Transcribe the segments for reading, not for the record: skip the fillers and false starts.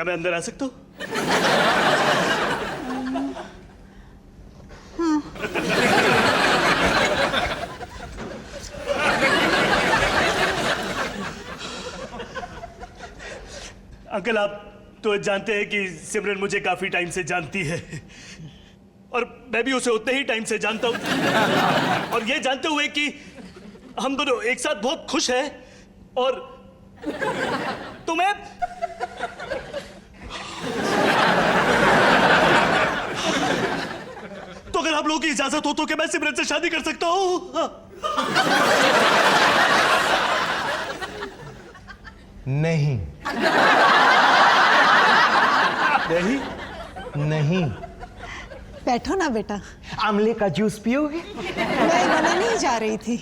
क्या मैं अंदर आ सकता हूँ? अंकल, आप तो जानते हैं कि सिमरन मुझे काफी टाइम से जानती है और मैं भी उसे उतने ही टाइम से जानता हूं, और ये जानते हुए कि हम दोनों एक साथ बहुत खुश हैं, और तो मैं तो अगर आप लोगों की इजाजत हो तो क्या मैं सिमरन से शादी कर सकता हूं? नहीं नहीं नहीं। बैठो ना बेटा। आमले का जूस पियोगे? मैं मना नहीं जा रही थी।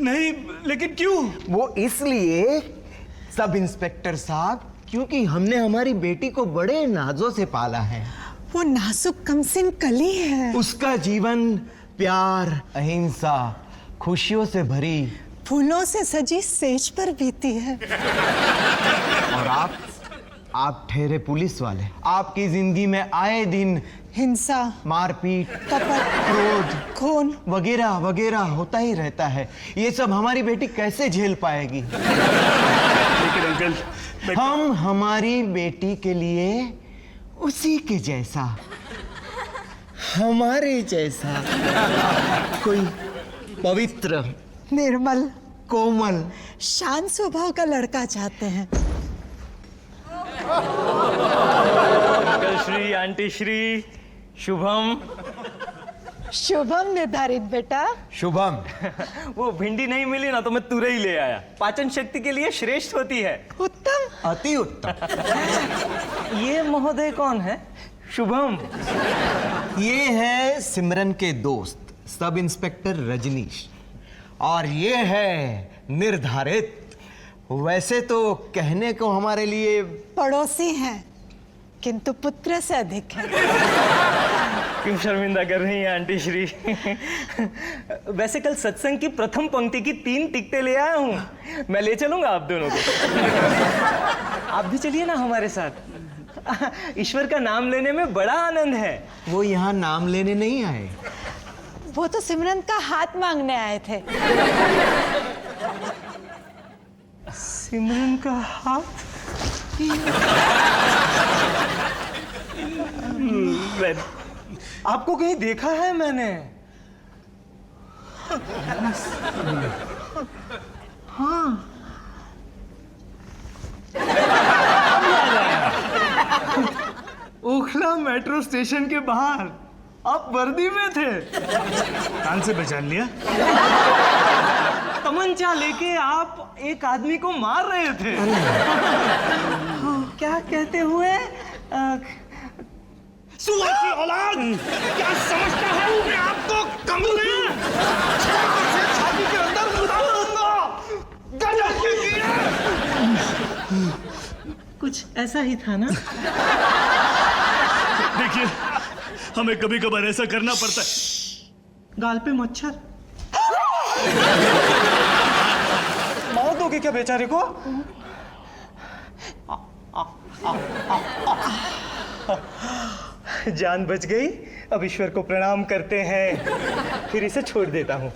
नहीं, लेकिन क्यों? वो इसलिए सब इंस्पेक्टर साहब, क्योंकि हमने हमारी बेटी को बड़े नाजों से पाला है। वो नाजुक कमसिन कली है। उसका जीवन प्यार, अहिंसा, खुशियों से भरी, फूलों से सजी सेज पर बीती है। और आप ठहरे पुलिस वाले, आपकी जिंदगी में आए दिन हिंसा, मारपीट, कपट, क्रोध, खून वगैरह वगैरह होता ही रहता है। ये सब हमारी बेटी कैसे झेल पाएगी? लेकिन अंकल, हम हमारी बेटी के लिए उसी के जैसा, हमारे जैसा कोई पवित्र, निर्मल, कोमल, शांत स्वभाव का लड़का चाहते हैं। Uncle Shri, aunty Shri, Shubham. शुभम निर्धारित बेटा। शुभम। वो भिंडी नहीं मिली ना तो मैं तुरई ले आया। पाचन शक्ति के लिए श्रेष्ठ होती है। उत्तम। अति उत्तम। ये महोदय कौन है? शुभम। ये है सिमरन के दोस्त सब इंस्पेक्टर रजनीश, और ये है निर्धारित। वैसे तो कहने को हमारे लिए पड़ोसी हैं, किंतु पुत्र से अधिक है। क्यों शर्मिंदा कर रही हैं आंटी श्री? वैसे कल सत्संग की प्रथम पंक्ति की 3 टिकटें ले आया हूँ। मैं ले चलूंगा आप दोनों को। आप भी चलिए ना हमारे साथ। ईश्वर का नाम लेने में बड़ा आनंद है। वो यहाँ नाम लेने नहीं आए। वो तो सिमरन का हाथ मांगने आए थे। सिमरन का हाथ? आपको कहीं देखा है मैंने? हाँ। ओखला मेट्रो स्टेशन के बाहर आप वर्दी में थे। कान से पहचान लिया? तमंचा लेके आप एक आदमी को मार रहे थे। क्या कहते हुए? सुअर की औलाद! क्या समझता है वो मैं आपको, कमीने? छाती के अंदर घुसा दूंगा। गजब के कीड़े! कुछ ऐसा ही था ना? देखिए, हमें कभी कभार ऐसा करना पड़ता है। गाल पे मच्छर। मौत होगी क्या बेचारे को? जान बच गई। अब ईश्वर को प्रणाम करते हैं, फिर इसे छोड़ देता हूँ।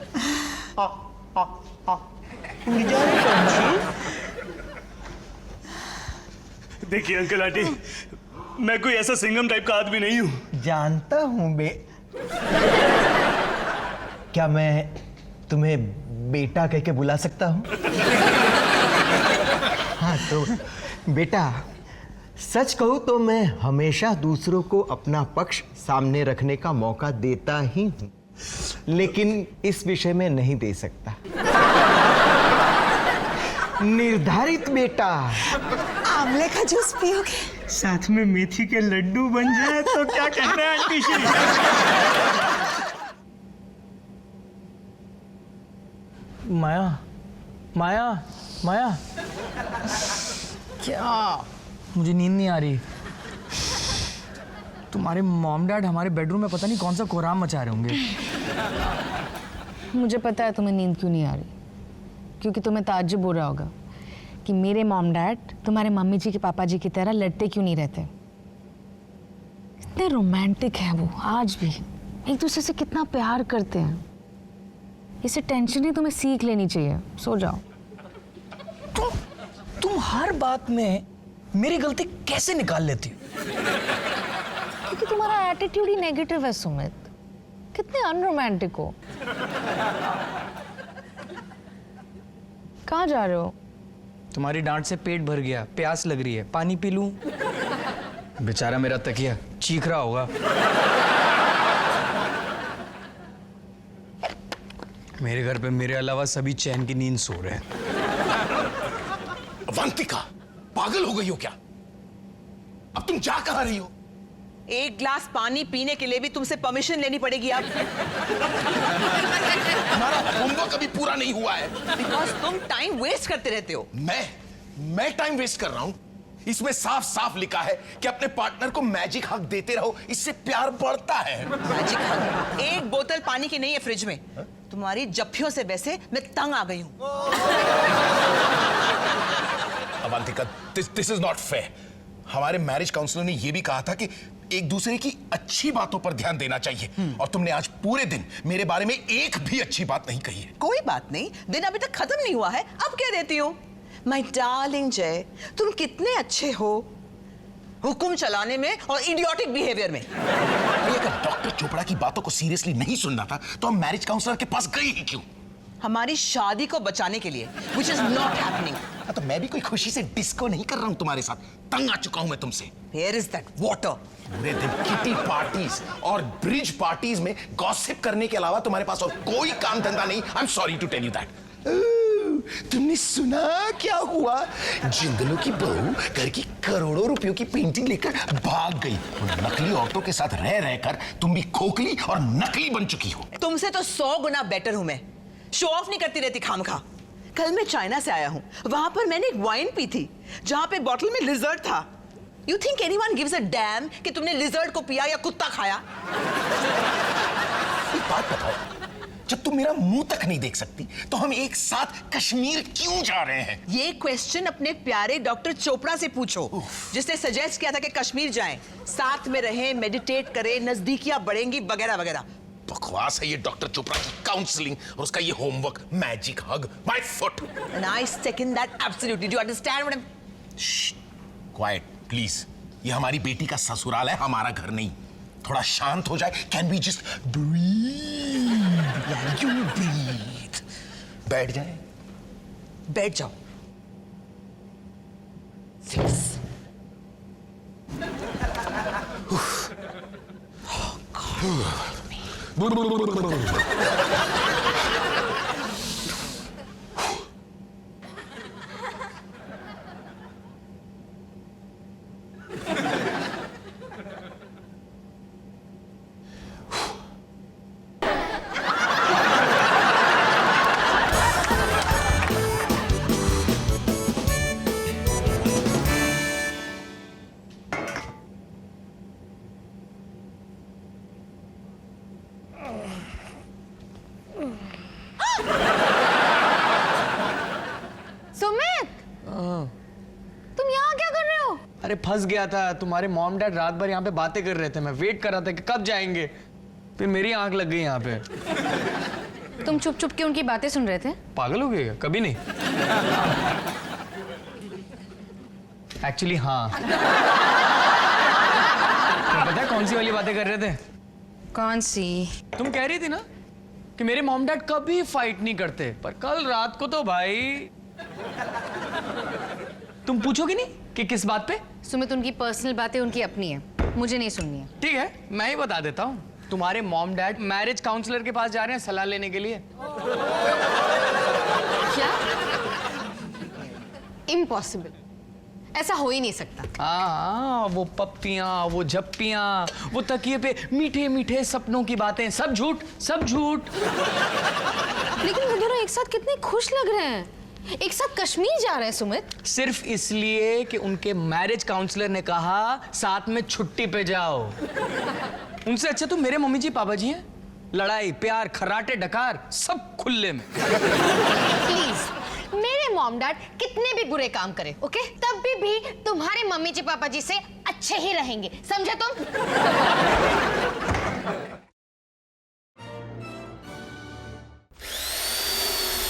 देखिए अंकल आंटी, मैं कोई ऐसा सिंघम टाइप का आदमी नहीं हूँ। जानता हूँ बे। क्या मैं तुम्हें बेटा कह के बुला सकता हूँ? हाँ तो बेटा, सच कहूँ तो मैं हमेशा दूसरों को अपना पक्ष सामने रखने का मौका देता ही हूँ, लेकिन इस विषय में नहीं दे सकता। निर्धारित बेटा। आंवले का जूस पियोगे? साथ में मेथी के लड्डू बन जाए तो क्या कहना है आंटी श्री? माया, माया, माया, क्या? मुझे नींद नहीं आ रही। तुम्हारे मॉम डैड हमारे बेडरूम में पता नहीं कौन सा कोहराम मचा रहे होंगे। मुझे पता है तुम्हें नींद क्यों नहीं आ रही, क्योंकि तुम्हें ताज्जुब हो रहा होगा कि मेरे मॉम डैड तुम्हारे मम्मी जी के पापा जी की तरह लड़ते क्यों नहीं रहते। इतने रोमांटिक हैं वो, आज भी एक दूसरे से कितना प्यार करते हैं। इसे टेंशन ही तुम्हें सीख लेनी चाहिए। सो जाओ। तुम हर बात में मेरी गलती कैसे निकाल लेती हो? क्योंकि तुम्हारा एटीट्यूड ही नेगेटिव है सुमित। कितने अनरोमांटिक हो। कहाँ जा रहे हो? तुम्हारी डांट से पेट भर गया, प्यास लग रही है, पानी पी लूं? बेचारा मेरा तकिया चीख रहा होगा। मेरे घर पे मेरे अलावा सभी चैन की नींद सो रहे हैं। अवंतिका, पागल हो गई हो क्या? अब तुम जा कहां रही हो? एक ग्लास पानी पीने के लिए भी तुमसे परमिशन लेनी पड़ेगी अब। हमारा होमवर्क अभी पूरा नहीं हुआ है। बिकॉज तुम टाइम वेस्ट करते रहते हो। मैं टाइम वेस्ट कर रहा हूं? इसमें साफ साफ लिखा है कि अपने पार्टनर को मैजिक हग देते रहो, इससे प्यार बढ़ता है। मैजिक हग? एक बोतल पानी की नहीं है फ्रिज में। तुम्हारी जफ्फियों से वैसे मैं तंग आ गई हूं। Avantika, this is not fair. हमारे मैरिज काउंसलर ने यह भी कहा था कि एक दूसरे की अच्छी बातों पर ध्यान देना चाहिए, और तुमने आज पूरे दिन मेरे बारे में एक भी अच्छी बात नहीं कही है। कोई बात नहीं, दिन अभी तक खत्म नहीं हुआ है, अब कह देती हूँ। माय डार्लिंग जय, तुम कितने अच्छे हो हुक्म चलाने में और इडियोटिक बिहेवियर में। अगर डॉक्टर चोपड़ा की बातों को सीरियसली नहीं सुनना था तो हम मैरिज काउंसलर के पास गई ही क्यों? हमारी शादी को बचाने के लिए, which is not happening। तो मैं भी कोई खुशी से डिस्को नहीं कर रहा हूं तुम्हारे साथ। तंग आ चुका हूं मैं तुमसे। Where is that water? पूरे दिन किटी पार्टीज और ब्रिज पार्टीज में गॉसिप करने के अलावा तुम्हारे पास और कोई काम धंधा नहीं। I am sorry to tell you that. तुमने सुना क्या हुआ? जिंगलों की बहू घर की करोड़ों रुपयों की पेंटिंग लेकर भाग गई। नकली औरतों के साथ रह रहकर तुम भी खोखली और नकली बन चुकी हो। तुमसे तो 100 गुना बेटर हूं मैं। शो ऑफ नहीं करती रहती खामखा। कल मैं चाइना से आया हूं, वहां पर मैंने एक वाइन पी थी जहां पे बॉटल में लिजर्ड था। You think anyone gives a dam कि तुमने लिजर्ड को पिया या कुत्ता खाया? एक बात बताओ, जब तुम मेरा मुंह तक नहीं देख सकती तो हम एक साथ कश्मीर क्यों जा रहे हैं? ये क्वेश्चन अपने प्यारे डॉक्टर चोपड़ा से पूछो, जिसने सजेस्ट किया था कि कश्मीर जाएं, साथ में रहें, मेडिटेट करें, नजदीकियां बढ़ेंगी वगैरह वगैरह। बकवास है ये डॉक्टर चोपड़ा की काउंसलिंग और उसका ये homework magic hug my foot. And I second that absolutely. Do you understand what I'm? Quite please. ये हमारी बेटी का ससुराल है, हमारा घर नहीं। थोड़ा शांत हो जाए। Can we just breathe? You breathe. बैठ जाए। बैठ जाओ। Fix. अरे फंस गया था। तुम्हारे मॉम डैड रात भर यहाँ पे बातें कर रहे थे, मैं वेट कर रहा था कि कब जाएंगे। फिर मेरी आंख लग गई यहाँ पे। तुम चुप चुप के उनकी बातें सुन रहे थे? पागल हो गए क्या? कभी नहीं। एक्चुअली हाँ। तुम्हें पता है कौन सी वाली बातें कर रहे थे? कौन सी? तुम कह रही थी ना कि मेरे मॉम डैड कभी फाइट नहीं करते, पर कल रात को तो भाई। तुम पूछोगे नहीं कि किस बात पे? सुमित, उनकी पर्सनल बातें उनकी अपनी है, मुझे नहीं सुननी है। ठीक है, मैं ही बता देता हूँ। तुम्हारे मॉम डैड मैरिज काउंसलर के पास जा रहे हैं सलाह लेने के लिए। क्या? इम्पॉसिबल, ऐसा हो ही नहीं सकता। हाँ, वो पप्पियां, वो झप्पियां, वो तकिए पे मीठे मीठे सपनों की बातें, सब झूठ, सब झूठ। लेकिन वो दोनों एक साथ कितने खुश लग रहे हैं, एक साथ कश्मीर जा रहे हैं सुमित। सिर्फ इसलिए कि उनके मैरिज काउंसलर ने कहा साथ में छुट्टी पे जाओ। उनसे अच्छा तो मेरे मम्मी जी पापा जी हैं। लड़ाई प्यार खर्राटे डकार सब खुले में। प्लीज, मेरे मॉम मॉम डैड कितने भी बुरे काम करे, ओके, तब भी तुम्हारे मम्मी जी पापा जी से अच्छे ही रहेंगे, समझे तुम?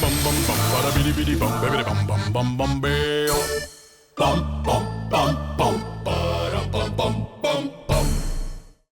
bum bum bum bada bidi bidi bum bidi bum bum bum bum bam